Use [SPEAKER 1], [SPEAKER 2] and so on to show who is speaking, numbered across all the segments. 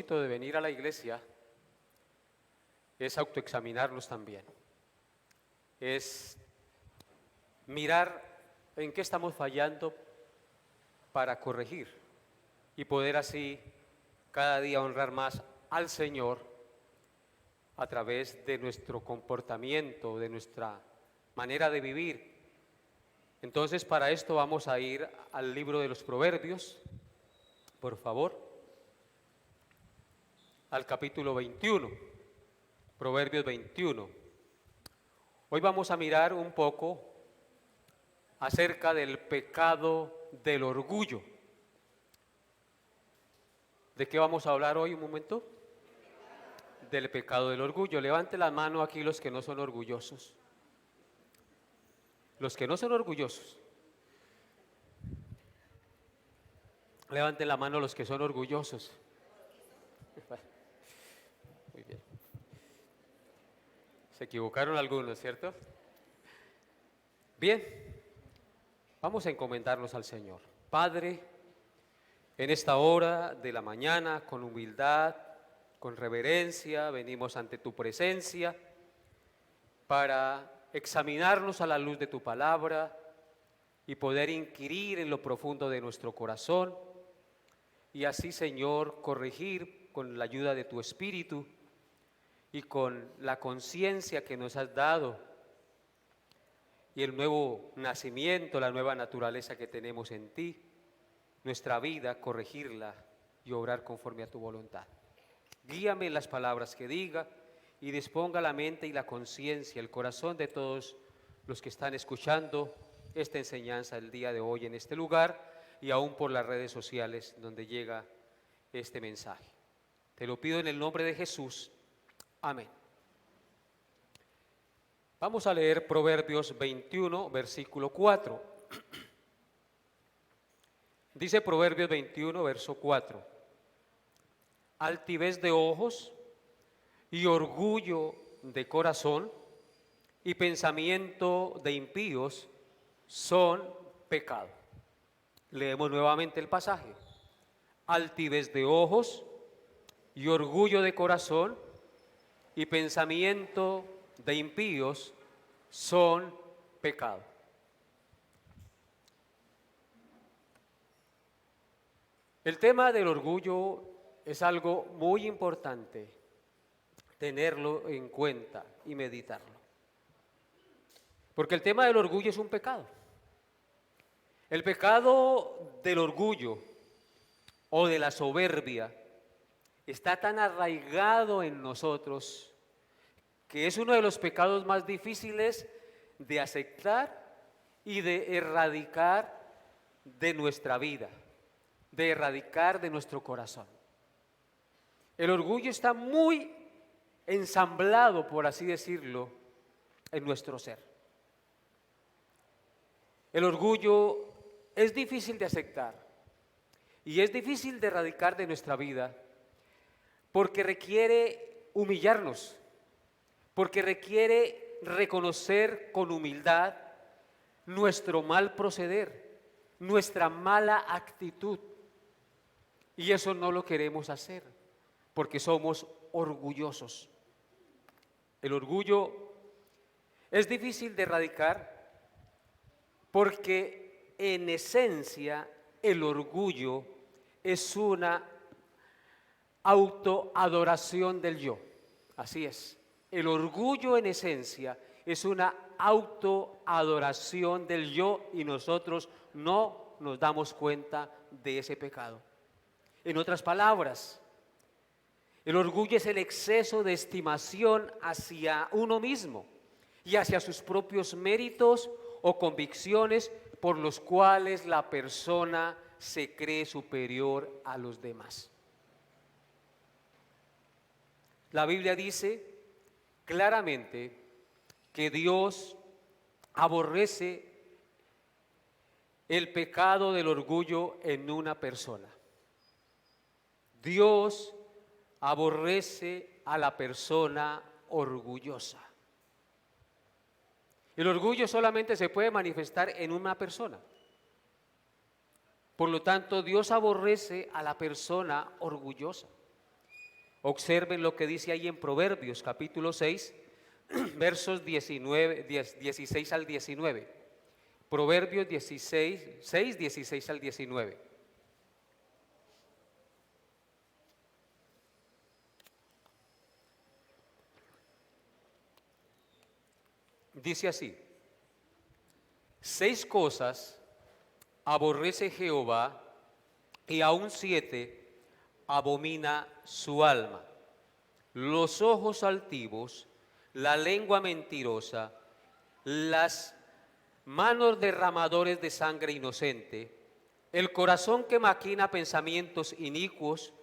[SPEAKER 1] propósito de venir a la iglesia es autoexaminarnos también, es mirar en qué estamos fallando para corregir y poder así cada día honrar más al Señor a través de nuestro comportamiento, de nuestra manera de vivir. Entonces, para esto vamos a ir al libro de los Proverbios, por favor, al capítulo 21, Proverbios 21. Hoy vamos a mirar un poco acerca del pecado del orgullo. ¿De qué vamos a hablar hoy un momento? Del pecado del orgullo. Levante la mano aquí los que no son orgullosos. Los que no son orgullosos. Levanten la mano los que son orgullosos. Muy bien. Se equivocaron algunos, ¿cierto? Bien, vamos a encomendarnos al Señor. Padre, en esta hora de la mañana, con humildad, con reverencia, venimos ante tu presencia para examinarnos a la luz de tu palabra y poder inquirir en lo profundo de nuestro corazón y así, Señor, corregir con la ayuda de tu Espíritu y con la conciencia que nos has dado y el nuevo nacimiento, la nueva naturaleza que tenemos en ti, nuestra vida, corregirla y obrar conforme a tu voluntad. Guíame en las palabras que diga y disponga la mente y la conciencia, el corazón de todos los que están escuchando esta enseñanza el día de hoy en este lugar y aún por las redes sociales donde llega este mensaje. Te lo pido en el nombre de Jesús. Amén. Vamos a leer Proverbios 21, versículo 4. Dice Proverbios 21, verso 4. Altivez de ojos y orgullo de corazón y pensamiento de impíos son pecado. Leemos nuevamente el pasaje. Altivez de ojos y orgullo de corazón y pensamiento de impíos son pecado. El tema del orgullo es algo muy importante tenerlo en cuenta y meditarlo. Porque el tema del orgullo es un pecado. El pecado del orgullo o de la soberbia está tan arraigado en nosotros que es uno de los pecados más difíciles de aceptar y de erradicar de nuestra vida, de erradicar de nuestro corazón. El orgullo está muy ensamblado, por así decirlo, en nuestro ser. El orgullo es difícil de aceptar y es difícil de erradicar de nuestra vida porque requiere humillarnos, porque requiere reconocer con humildad nuestro mal proceder, nuestra mala actitud. Y eso no lo queremos hacer porque somos orgullosos. El orgullo es difícil de erradicar porque en esencia el orgullo es una autoadoración del yo. Así es. El orgullo en esencia es una autoadoración del yo y nosotros no nos damos cuenta de ese pecado. En otras palabras, el orgullo es el exceso de estimación hacia uno mismo y hacia sus propios méritos o convicciones por los cuales la persona se cree superior a los demás. La Biblia dice claramente que Dios aborrece el pecado del orgullo en una persona. Dios aborrece a la persona orgullosa. El orgullo solamente se puede manifestar en una persona. Por lo tanto, Dios aborrece a la persona orgullosa. Observen lo que dice ahí en Proverbios capítulo 6, versos 16 al 19. Proverbios 16 al 19. Dice así: 6 cosas aborrece Jehová, y aún 7 abomina su alma: los ojos altivos, la lengua mentirosa, las manos derramadores de sangre inocente, el corazón que maquina pensamientos inicuos,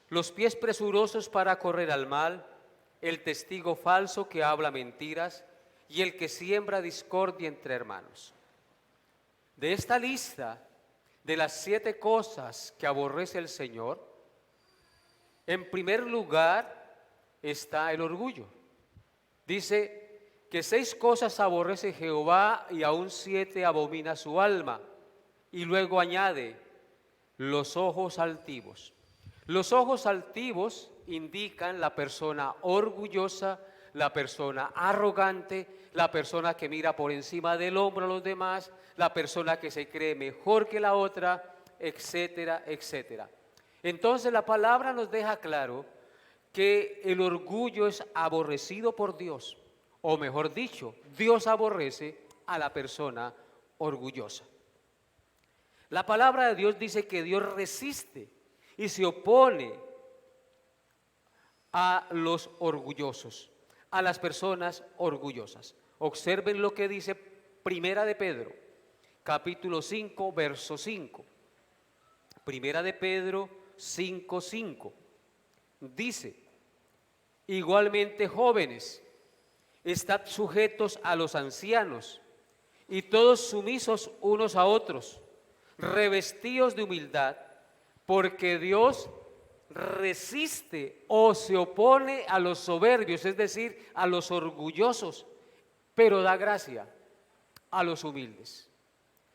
[SPEAKER 1] los pies presurosos para correr al mal, el testigo falso que habla mentiras y el que siembra discordia entre hermanos. De esta lista de las 7 cosas que aborrece el Señor, en primer lugar está el orgullo. Dice que 6 cosas aborrece Jehová y aún 7 abomina su alma. Y luego añade, los ojos altivos. Los ojos altivos indican la persona orgullosa, la persona arrogante, la persona que mira por encima del hombro a los demás, la persona que se cree mejor que la otra, etcétera, etcétera. Entonces la palabra nos deja claro que el orgullo es aborrecido por Dios, o mejor dicho, Dios aborrece a la persona orgullosa. La palabra de Dios dice que Dios resiste y se opone a los orgullosos, a las personas orgullosas. Observen lo que dice Primera de Pedro, capítulo 5, verso 5. Primera de Pedro 5:5. Dice: igualmente, jóvenes, estad sujetos a los ancianos, y todos sumisos unos a otros, revestidos de humildad, porque Dios resiste o se opone a los soberbios, es decir, a los orgullosos, pero da gracia a los humildes.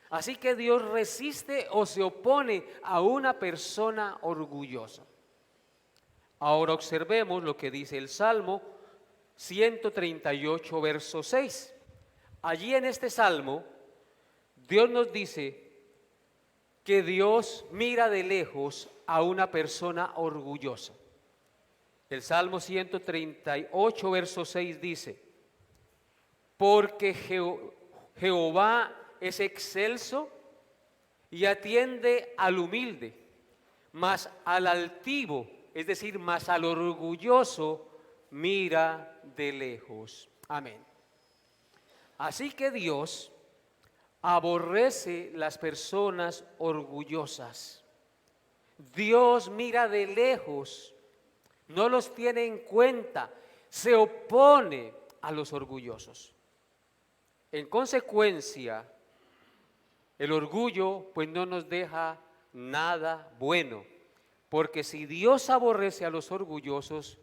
[SPEAKER 1] Así que Dios resiste o se opone a una persona orgullosa. Ahora observemos lo que dice el Salmo 138, verso 6. Allí en este Salmo, Dios nos dice que Dios mira de lejos a una persona orgullosa. El Salmo 138, verso 6 dice: porque Jehová es excelso y atiende al humilde, mas al altivo, es decir, más al orgulloso, mira de lejos. Amén. Así que Dios aborrece las personas orgullosas. Dios mira de lejos, no los tiene en cuenta, se opone a los orgullosos. En consecuencia, el orgullo pues no nos deja nada bueno. Porque si Dios aborrece a los orgullosos,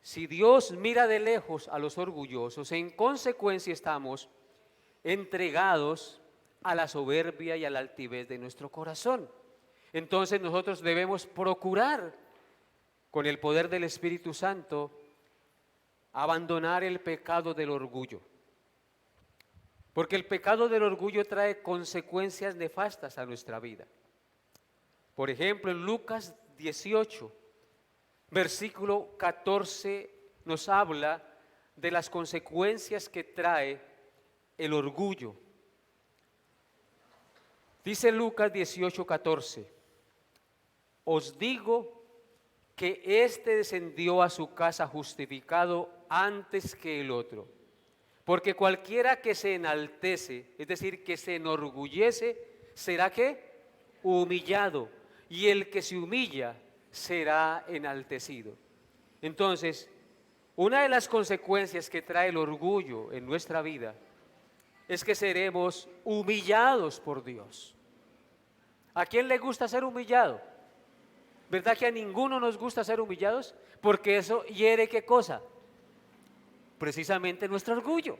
[SPEAKER 1] si Dios mira de lejos a los orgullosos, en consecuencia estamos entregados a la soberbia y a la altivez de nuestro corazón. Entonces nosotros debemos procurar, con el poder del Espíritu Santo, abandonar el pecado del orgullo. Porque el pecado del orgullo trae consecuencias nefastas a nuestra vida. Por ejemplo, en Lucas 18, versículo 14, nos habla de las consecuencias que trae el orgullo. Dice Lucas 18, 14: os digo que éste descendió a su casa justificado antes que el otro. Porque cualquiera que se enaltece, es decir, que se enorgullece, será ¿qué? Humillado. Y el que se humilla será enaltecido. Entonces, una de las consecuencias que trae el orgullo en nuestra vida es que seremos humillados por Dios. ¿A quién le gusta ser humillado? ¿Verdad que a ninguno nos gusta ser humillados? Porque eso hiere ¿qué cosa? Precisamente nuestro orgullo.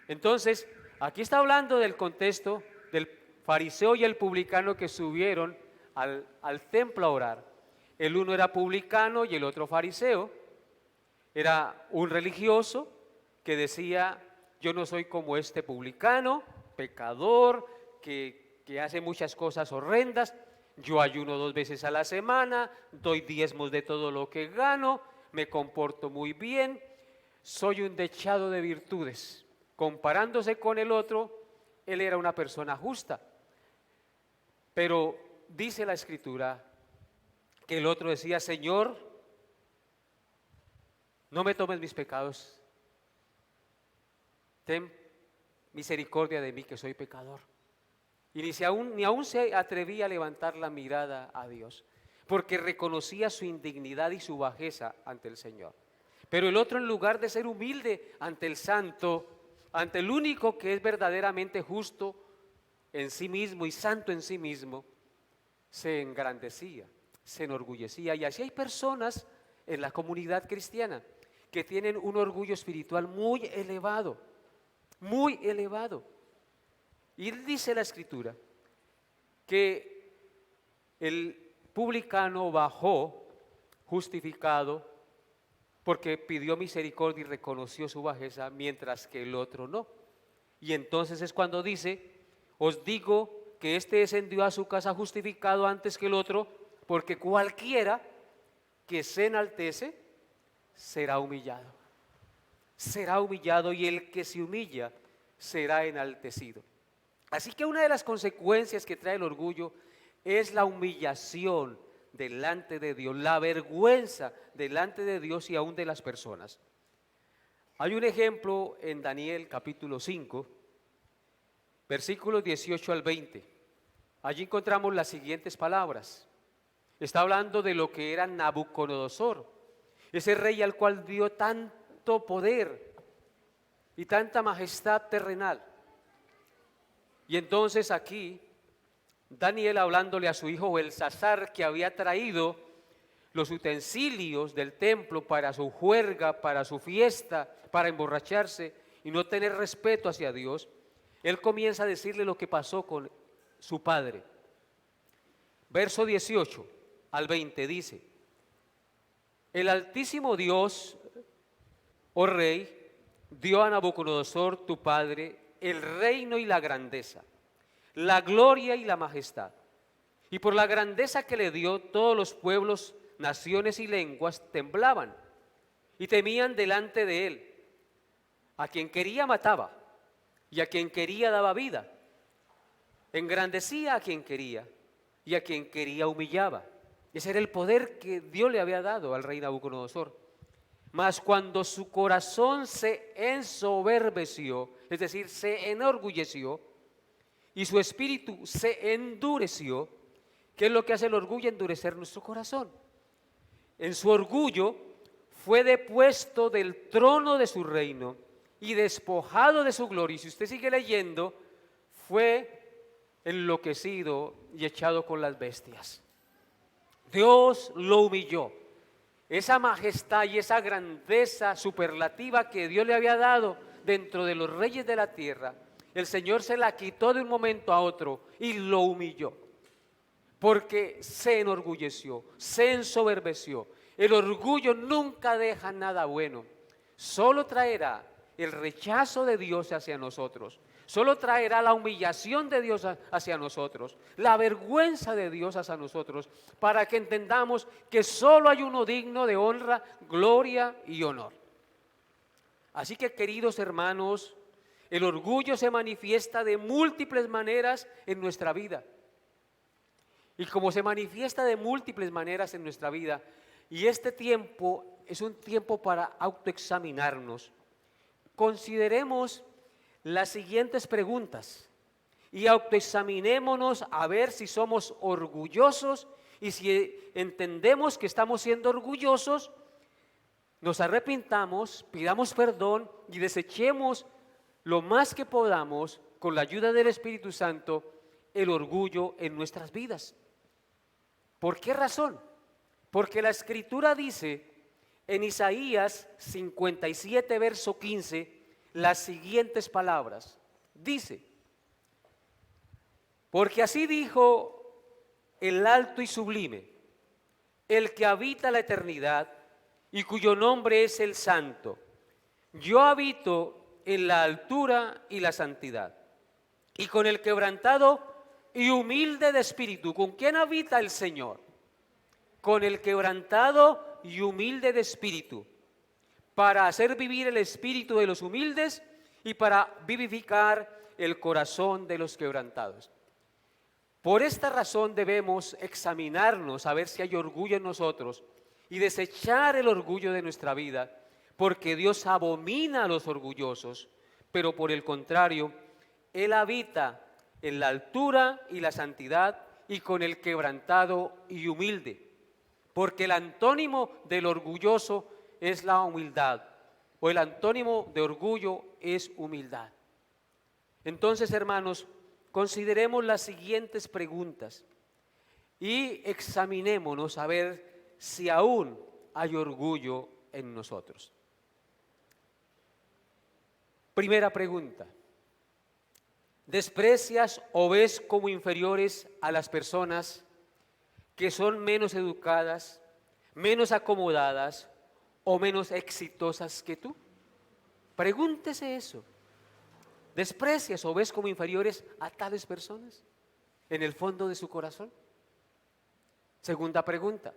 [SPEAKER 1] Entonces, aquí está hablando del contexto del fariseo y el publicano que subieron al templo a orar. El uno era publicano y el otro fariseo. Era un religioso que decía: yo no soy como este publicano, pecador, que hace muchas cosas horrendas. Yo ayuno 2 veces a la semana, doy diezmos de todo lo que gano, me comporto muy bien, soy un dechado de virtudes. Comparándose con el otro, él era una persona justa. Pero dice la Escritura que el otro decía: Señor, no me tomes mis pecados, ten misericordia de mí que soy pecador. Y ni aún se atrevía a levantar la mirada a Dios, porque reconocía su indignidad y su bajeza ante el Señor. Pero el otro, en lugar de ser humilde ante el Santo, ante el único que es verdaderamente justo en sí mismo y santo en sí mismo, se engrandecía, se enorgullecía. Y así hay personas en la comunidad cristiana que tienen un orgullo espiritual muy elevado, muy elevado. Y dice la Escritura que el publicano bajó justificado porque pidió misericordia y reconoció su bajeza, mientras que el otro no. Y entonces es cuando dice: os digo que este descendió a su casa justificado antes que el otro, porque cualquiera que se enaltece será humillado. Será humillado, y el que se humilla será enaltecido. Así que una de las consecuencias que trae el orgullo es la humillación delante de Dios, la vergüenza delante de Dios y aún de las personas. Hay un ejemplo en Daniel capítulo 5, versículos 18 al 20. Allí encontramos las siguientes palabras. Está hablando de lo que era Nabucodonosor, ese rey al cual dio tanto poder y tanta majestad terrenal. Y entonces aquí Daniel, hablándole a su hijo Belsasar, que había traído los utensilios del templo para su juerga, para su fiesta, para emborracharse y no tener respeto hacia Dios, él comienza a decirle lo que pasó con su padre. Verso 18 al 20 dice: el Altísimo Dios, oh Rey, dio a Nabucodonosor tu padre el reino y la grandeza, la gloria y la majestad. Y por la grandeza que le dio, todos los pueblos, naciones y lenguas temblaban y temían delante de él. A quien quería mataba y a quien quería daba vida. Engrandecía a quien quería y a quien quería humillaba. Ese era el poder que Dios le había dado al rey Nabucodonosor. Mas cuando su corazón se ensoberbeció, es decir, se enorgulleció, y su espíritu se endureció, ¿qué es lo que hace el orgullo? Endurecer nuestro corazón. En su orgullo fue depuesto del trono de su reino y despojado de su gloria. Y si usted sigue leyendo, fue enloquecido y echado con las bestias. Dios lo humilló. Esa majestad y esa grandeza superlativa que Dios le había dado dentro de los reyes de la tierra, el Señor se la quitó de un momento a otro y lo humilló, porque se enorgulleció, se ensoberbeció. El orgullo nunca deja nada bueno, solo traerá el rechazo de Dios hacia nosotros, solo traerá la humillación de Dios hacia nosotros, la vergüenza de Dios hacia nosotros, para que entendamos que solo hay uno digno de honra, gloria y honor. Así que, queridos hermanos, el orgullo se manifiesta de múltiples maneras en nuestra vida. Y como se manifiesta de múltiples maneras en nuestra vida, y este tiempo es un tiempo para autoexaminarnos, consideremos las siguientes preguntas y autoexaminémonos a ver si somos orgullosos, y si entendemos que estamos siendo orgullosos, nos arrepintamos, pidamos perdón y desechemos lo más que podamos, con la ayuda del Espíritu Santo, el orgullo en nuestras vidas. ¿Por qué razón? Porque la Escritura dice en Isaías 57, verso 15, las siguientes palabras. Dice: porque así dijo el alto y sublime, el que habita la eternidad y cuyo nombre es el Santo. Yo habito en la altura y la santidad, y con el quebrantado y humilde de espíritu. ¿Con quién habita el Señor? Con el quebrantado y humilde de espíritu, para hacer vivir el espíritu de los humildes y para vivificar el corazón de los quebrantados. Por esta razón debemos examinarnos a ver si hay orgullo en nosotros y desechar el orgullo de nuestra vida, porque Dios abomina a los orgullosos, pero por el contrario, Él habita en la altura y la santidad y con el quebrantado y humilde, porque el antónimo del orgulloso es la humildad, o el antónimo de orgullo es humildad. Entonces, hermanos, consideremos las siguientes preguntas y examinémonos a ver si aún hay orgullo en nosotros. Primera pregunta: ¿desprecias o ves como inferiores a las personas que son menos educadas, menos acomodadas o menos exitosas que tú? Pregúntese eso. ¿Desprecias o ves como inferiores a tales personas en el fondo de su corazón? Segunda pregunta: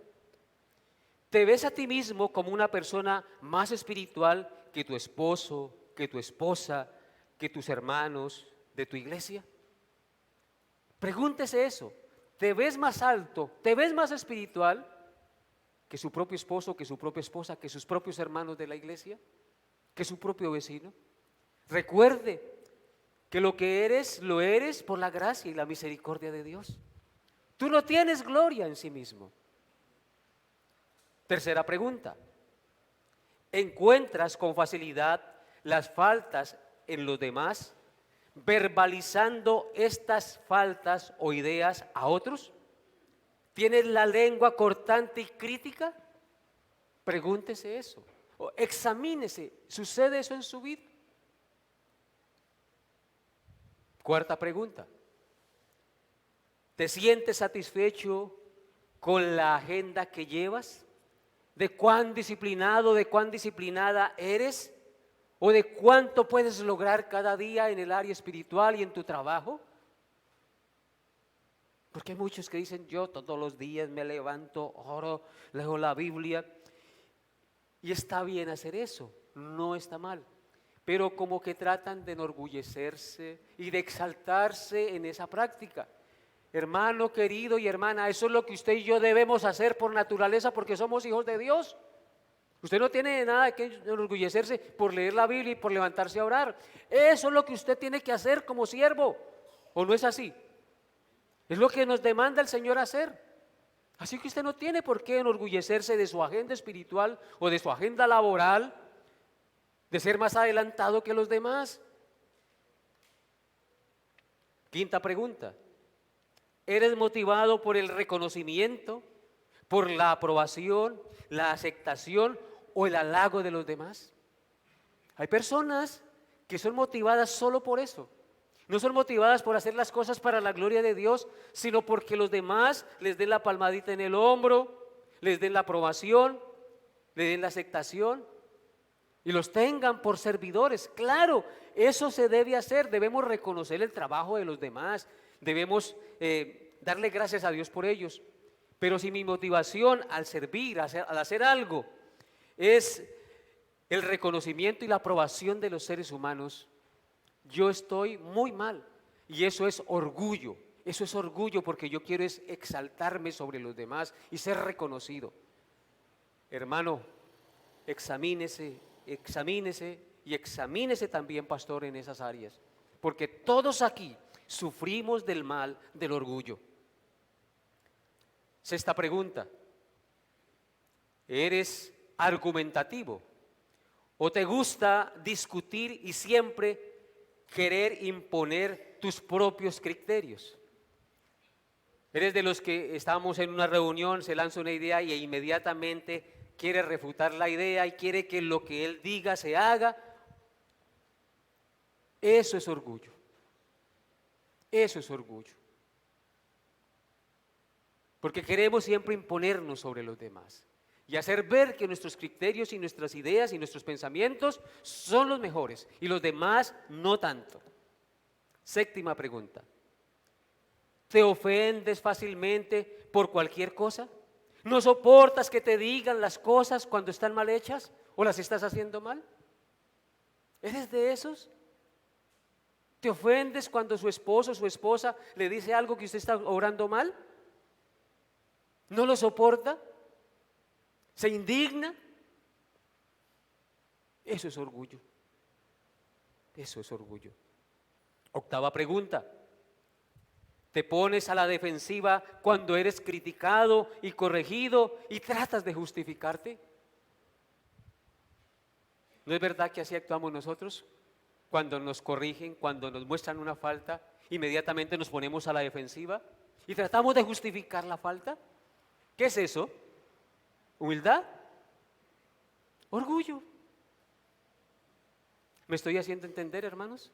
[SPEAKER 1] ¿te ves a ti mismo como una persona más espiritual que tu esposo, que tu esposa, que tus hermanos de tu iglesia? Pregúntese eso. ¿Te ves más alto, te ves más espiritual que su propio esposo, que su propia esposa, que sus propios hermanos de la iglesia, que su propio vecino? Recuerde que lo que eres, lo eres por la gracia y la misericordia de Dios. Tú no tienes gloria en sí mismo. Tercera pregunta: ¿encuentras con facilidad las faltas en los demás, verbalizando estas faltas o ideas a otros? ¿Tienes la lengua cortante y crítica? Pregúntese eso, o examínese, ¿sucede eso en su vida? Cuarta pregunta: ¿te sientes satisfecho con la agenda que llevas? ¿De cuán disciplinado, de cuán disciplinada eres? ¿O de cuánto puedes lograr cada día en el área espiritual y en tu trabajo? Porque hay muchos que dicen: yo todos los días me levanto, oro, leo la Biblia. Y está bien hacer eso, no está mal. Pero como que tratan de enorgullecerse y de exaltarse en esa práctica. Hermano querido y hermana, eso es lo que usted y yo debemos hacer por naturaleza, porque somos hijos de Dios. Usted no tiene nada que enorgullecerse por leer la Biblia y por levantarse a orar. Eso es lo que usted tiene que hacer como siervo, ¿o no es así? Es lo que nos demanda el Señor hacer. Así que usted no tiene por qué enorgullecerse de su agenda espiritual o de su agenda laboral, de ser más adelantado que los demás. Quinta pregunta: ¿eres motivado por el reconocimiento, por la aprobación, la aceptación o el halago de los demás? Hay personas que son motivadas solo por eso. No son motivadas por hacer las cosas para la gloria de Dios, sino porque los demás les den la palmadita en el hombro, les den la aprobación, les den la aceptación y los tengan por servidores. Claro, eso se debe hacer. Debemos reconocer el trabajo de los demás, debemos darle gracias a Dios por ellos. Pero si mi motivación al servir, al hacer algo, es el reconocimiento y la aprobación de los seres humanos, yo estoy muy mal. Y eso es orgullo. Eso es orgullo, porque yo quiero es exaltarme sobre los demás y ser reconocido. Hermano, examínese y examínese también, pastor, en esas áreas, porque todos aquí sufrimos del mal del orgullo. Sexta pregunta: ¿eres argumentativo o te gusta discutir y siempre querer imponer tus propios criterios? ¿Eres de los que estamos en una reunión, se lanza una idea y inmediatamente quiere refutar la idea y quiere que lo que él diga se haga? Eso es orgullo. Eso es orgullo. porque queremos siempre imponernos sobre los demás y hacer ver que nuestros criterios y nuestras ideas y nuestros pensamientos son los mejores y los demás no tanto. Séptima pregunta. ¿Te ofendes fácilmente por cualquier cosa? ¿No soportas que te digan las cosas cuando están mal hechas o las estás haciendo mal? ¿Eres de esos? ¿Te ofendes cuando su esposo o su esposa le dice algo que usted está obrando mal? ¿No lo soporta? ¿Se indigna? Eso es orgullo. Eso es orgullo. Octava pregunta. ¿Te pones a la defensiva cuando eres criticado y corregido y tratas de justificarte? ¿No es verdad que así actuamos nosotros? Cuando nos corrigen, cuando nos muestran una falta, inmediatamente nos ponemos a la defensiva y tratamos de justificar la falta. ¿Qué es eso? ¿Humildad? ¿Orgullo? ¿Me estoy haciendo entender, hermanos?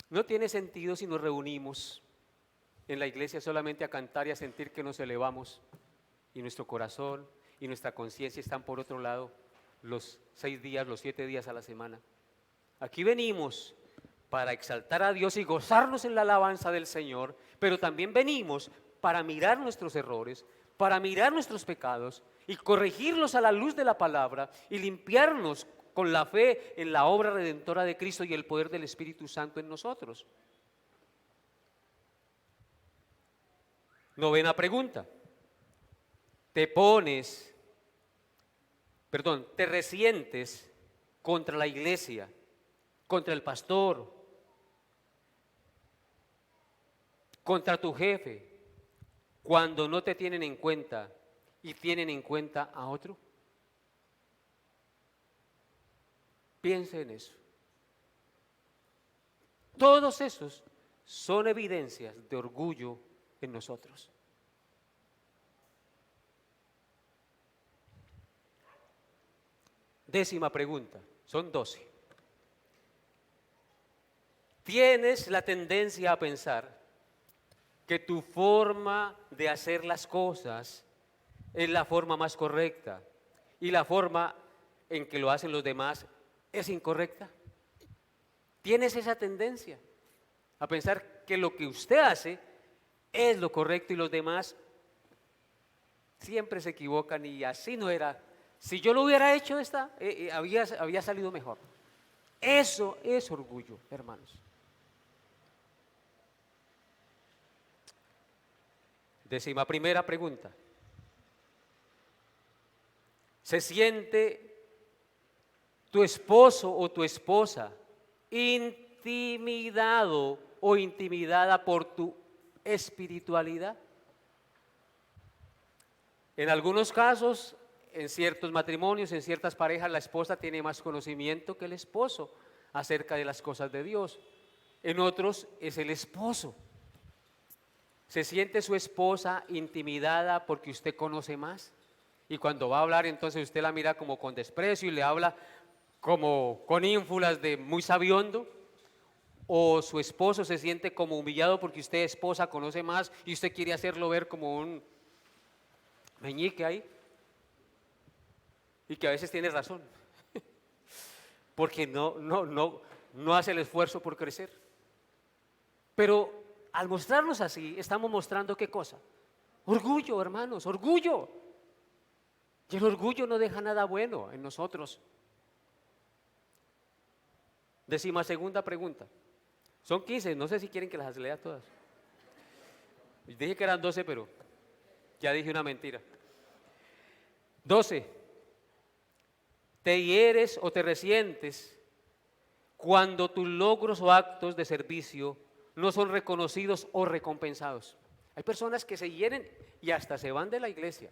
[SPEAKER 1] No tiene sentido si nos reunimos en la iglesia solamente a cantar y a sentir que nos elevamos y nuestro corazón y nuestra conciencia están por otro lado los 6 días, los 7 días a la semana. Aquí venimos para exaltar a Dios y gozarnos en la alabanza del Señor, pero también venimos para mirar nuestros errores, para mirar nuestros pecados y corregirlos a la luz de la palabra y limpiarnos con la fe en la obra redentora de Cristo y el poder del Espíritu Santo en nosotros. Novena pregunta. Te resientes contra la iglesia, contra el pastor, contra tu jefe, cuando no te tienen en cuenta y tienen en cuenta a otro. Piense en eso. Todos esos son evidencias de orgullo en nosotros. Décima pregunta, son 12. ¿Tienes la tendencia a pensar que tu forma de hacer las cosas es la forma más correcta y la forma en que lo hacen los demás es incorrecta? ¿Tienes esa tendencia a pensar que lo que usted hace es lo correcto y los demás siempre se equivocan y así no era? Si yo lo hubiera hecho había salido mejor. Eso es orgullo, hermanos. Décima primera pregunta. ¿Se siente tu esposo o tu esposa intimidado o intimidada por tu espiritualidad? En algunos casos, en ciertos matrimonios, en ciertas parejas, la esposa tiene más conocimiento que el esposo acerca de las cosas de Dios. En otros es el esposo. ¿Se siente su esposa intimidada porque usted conoce más? Y cuando va a hablar, entonces usted la mira como con desprecio y le habla como con ínfulas de muy sabiondo. ¿O su esposo se siente como humillado porque usted, esposa, conoce más y usted quiere hacerlo ver como un meñique ahí? Y que a veces tiene razón, porque no hace el esfuerzo por crecer. Pero al mostrarnos así, estamos mostrando ¿qué cosa? Orgullo, hermanos, orgullo. Y el orgullo no deja nada bueno en nosotros. Décima segunda pregunta. Son 15, no sé si quieren que las lea todas. Dije que eran 12, pero ya dije una mentira. 12. ¿Te hieres o te resientes cuando tus logros o actos de servicio no son reconocidos o recompensados? Hay personas que se hieren y hasta se van de la iglesia.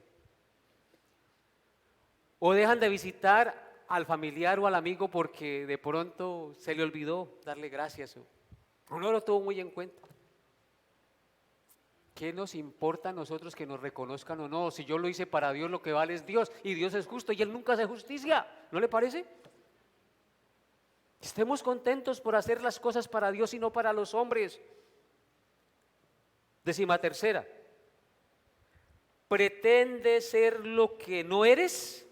[SPEAKER 1] O dejan de visitar al familiar o al amigo porque de pronto se le olvidó darle gracias o no lo tuvo muy en cuenta. ¿Qué nos importa a nosotros que nos reconozcan o no? Si yo lo hice para Dios, lo que vale es Dios y Dios es justo y Él nunca hace justicia, ¿no le parece? Estemos contentos por hacer las cosas para Dios y no para los hombres. 13, ¿pretendes ser lo que no eres?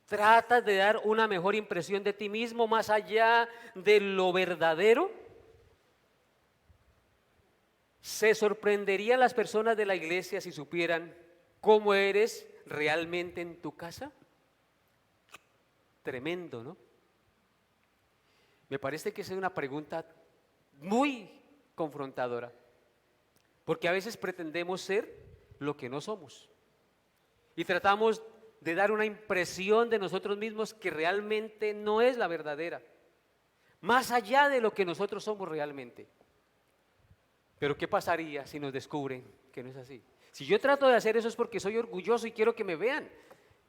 [SPEAKER 1] ¿Tratas de dar una mejor impresión de ti mismo más allá de lo verdadero? ¿Se sorprenderían las personas de la iglesia si supieran cómo eres realmente en tu casa? Tremendo, ¿no? Me parece que esa es una pregunta muy confrontadora, porque a veces pretendemos ser lo que no somos y tratamos de dar una impresión de nosotros mismos que realmente no es la verdadera, más allá de lo que nosotros somos realmente. Pero ¿qué pasaría si nos descubren que no es así? Si yo trato de hacer eso es porque soy orgulloso y quiero que me vean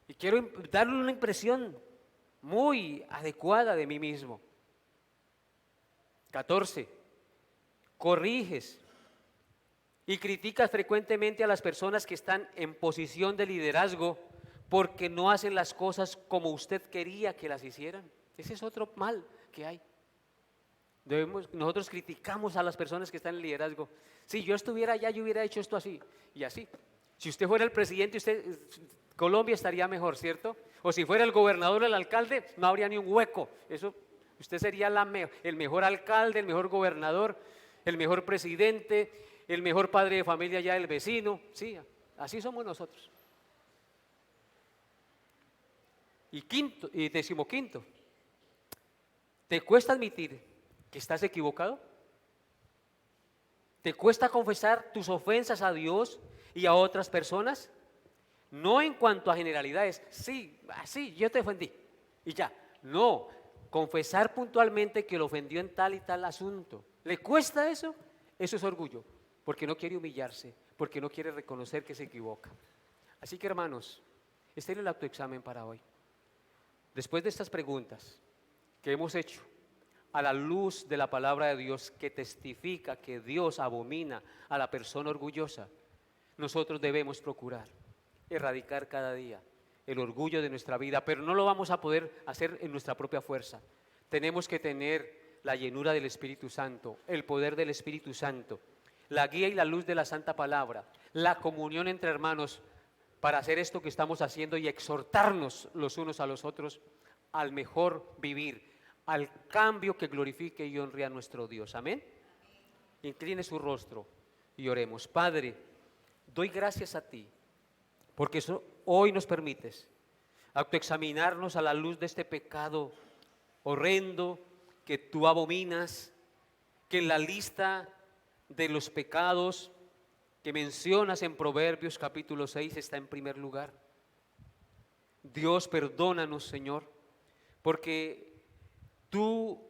[SPEAKER 1] y quiero darle una impresión muy adecuada de mí mismo. 14, corriges y criticas frecuentemente a las personas que están en posición de liderazgo porque no hacen las cosas como usted quería que las hicieran. Ese es otro mal que hay. Nosotros criticamos a las personas que están en liderazgo. Si yo estuviera allá, yo hubiera hecho esto así y así. Si usted fuera el presidente, Colombia estaría mejor, ¿cierto? O si fuera el gobernador o el alcalde, no habría ni un hueco. Eso, usted sería el mejor alcalde, el mejor gobernador, el mejor presidente, el mejor padre de familia ya del vecino. Sí, así somos nosotros. Y 15, ¿te cuesta admitir que estás equivocado? ¿Te cuesta confesar tus ofensas a Dios y a otras personas? No en cuanto a generalidades, sí, yo te ofendí y ya. No, confesar puntualmente que lo ofendió en tal y tal asunto. ¿Le cuesta eso? Eso es orgullo, porque no quiere humillarse, porque no quiere reconocer que se equivoca. Así que, hermanos, este es el autoexamen para hoy. Después de estas preguntas que hemos hecho, a la luz de la palabra de Dios que testifica que Dios abomina a la persona orgullosa, nosotros debemos procurar erradicar cada día el orgullo de nuestra vida, pero no lo vamos a poder hacer en nuestra propia fuerza. Tenemos que tener la llenura del Espíritu Santo, el poder del Espíritu Santo, la guía y la luz de la Santa Palabra, la comunión entre hermanos para hacer esto que estamos haciendo y exhortarnos los unos a los otros al mejor vivir, al cambio que glorifique y honre a nuestro Dios. Amén. Incline su rostro y oremos. Padre, doy gracias a ti porque hoy nos permites autoexaminarnos a la luz de este pecado horrendo que tú abominas, que en la lista de los pecados que mencionas en Proverbios capítulo 6 está en primer lugar. Dios, perdónanos, Señor, porque tú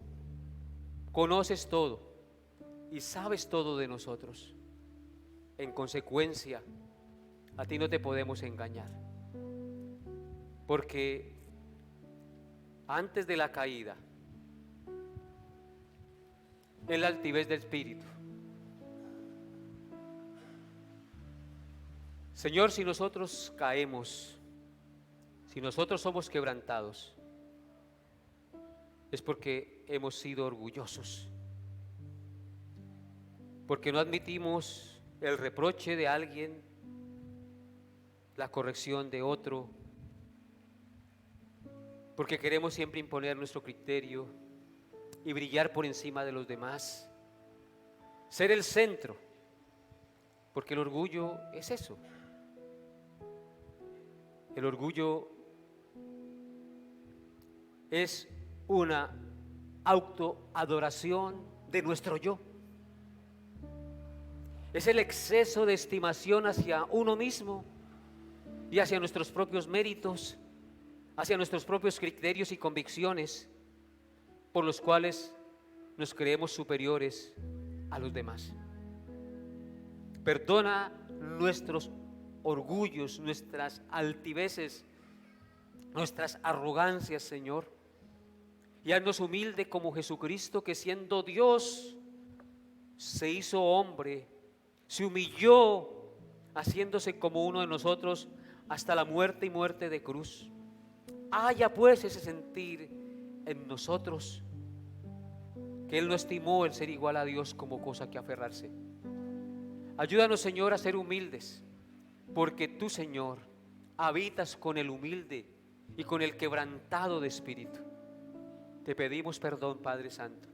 [SPEAKER 1] conoces todo y sabes todo de nosotros. En consecuencia, a ti no te podemos engañar, porque antes de la caída, en la altivez del espíritu, Señor, si nosotros caemos, si nosotros somos quebrantados, es porque hemos sido orgullosos, porque no admitimos el reproche de alguien, la corrección de otro, porque queremos siempre imponer nuestro criterio y brillar por encima de los demás, ser el centro, porque el orgullo es eso. El orgullo es una autoadoración de nuestro yo. Es el exceso de estimación hacia uno mismo y hacia nuestros propios méritos, hacia nuestros propios criterios y convicciones, por los cuales nos creemos superiores a los demás. Perdona nuestros orgullos, nuestras altiveces, nuestras arrogancias, Señor, y haznos humilde como Jesucristo, que siendo Dios se hizo hombre, se humilló haciéndose como uno de nosotros hasta la muerte y muerte de cruz. Haya pues ese sentir en nosotros, que Él no estimó el ser igual a Dios como cosa que aferrarse, Ayúdanos, Señor, a ser humildes, porque tú, Señor, habitas con el humilde y con el quebrantado de espíritu. Te pedimos perdón, Padre Santo.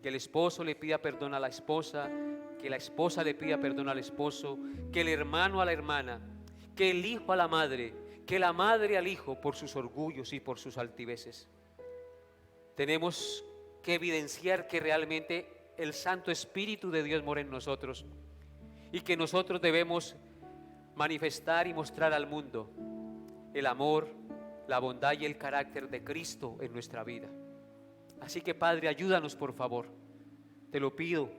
[SPEAKER 1] Que el esposo le pida perdón a la esposa, que la esposa le pida perdón al esposo, que el hermano a la hermana, que el hijo a la madre, que la madre al hijo por sus orgullos y por sus altiveces. Tenemos que evidenciar que realmente el Santo Espíritu de Dios mora en nosotros y que nosotros debemos manifestar y mostrar al mundo el amor, la bondad y el carácter de Cristo en nuestra vida. Así que, Padre, ayúdanos, por favor. Te lo pido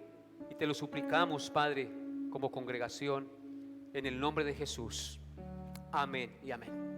[SPEAKER 1] y te lo suplicamos, Padre, como congregación, en el nombre de Jesús. Amén y amén.